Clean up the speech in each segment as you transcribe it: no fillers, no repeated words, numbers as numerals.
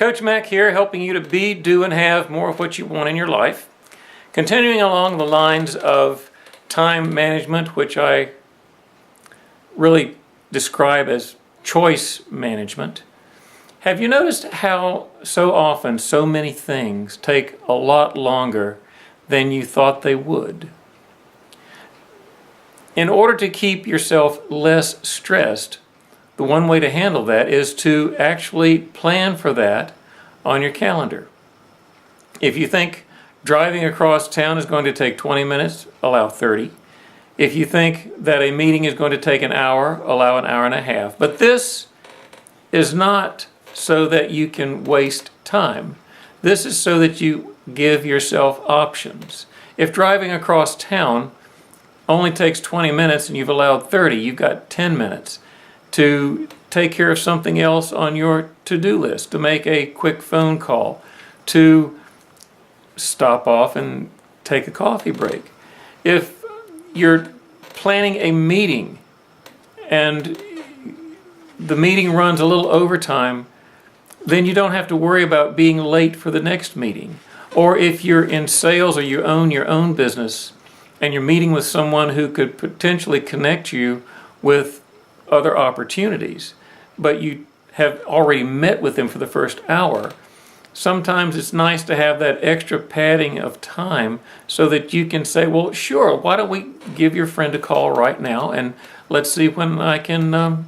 Coach Mack here, helping you to be, do, and have more of what you want in your life. Continuing along the lines of time management, which I really describe as choice management. Have you noticed how so often so many things take a lot longer than you thought they would? In order to keep yourself less stressed, the one way to handle that is to actually plan for that on your calendar. If you think driving across town is going to take 20 minutes, allow 30. If you think that a meeting is going to take an hour, allow an hour and a half. But this is not so that you can waste time. This is so that you give yourself options. If driving across town only takes 20 minutes and you've allowed 30, you've got 10 minutes to take care of something else on your to-do list, to make a quick phone call, to stop off and take a coffee break. If you're planning a meeting and the meeting runs a little overtime, then you don't have to worry about being late for the next meeting. Or if you're in sales or you own your own business and you're meeting with someone who could potentially connect you with other opportunities, but you have already met with them for the first hour, sometimes it's nice to have that extra padding of time so that you can say, well, sure, why don't we give your friend a call right now and let's see when I can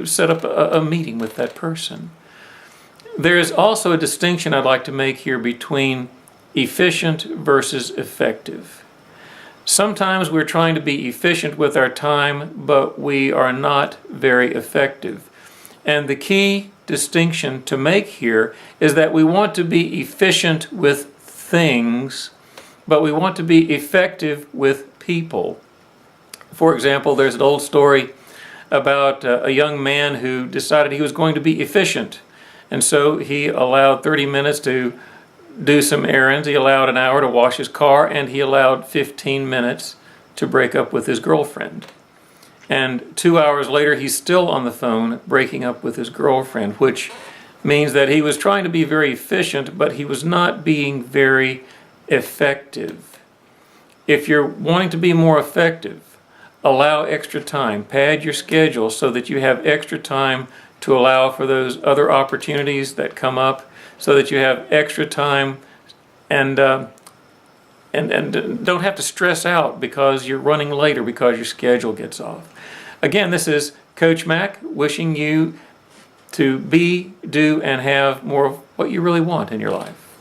set up a meeting with that person. There is also a distinction I'd like to make here between efficient versus effective. Sometimes we're trying to be efficient with our time, but we are not very effective. And the key distinction to make here is that we want to be efficient with things, but we want to be effective with people. For example, there's an old story about a young man who decided he was going to be efficient. And so he allowed 30 minutes to do some errands, he allowed an hour to wash his car, and he allowed 15 minutes to break up with his girlfriend. And 2 hours later, he's still on the phone breaking up with his girlfriend, which means that he was trying to be very efficient, but he was not being very effective. If you're wanting to be more effective, allow extra time. Pad your schedule so that you have extra time to allow for those other opportunities that come up, so that you have extra time and don't have to stress out because you're running late or because your schedule gets off. Again, this is Coach Mack wishing you to be, do, and have more of what you really want in your life.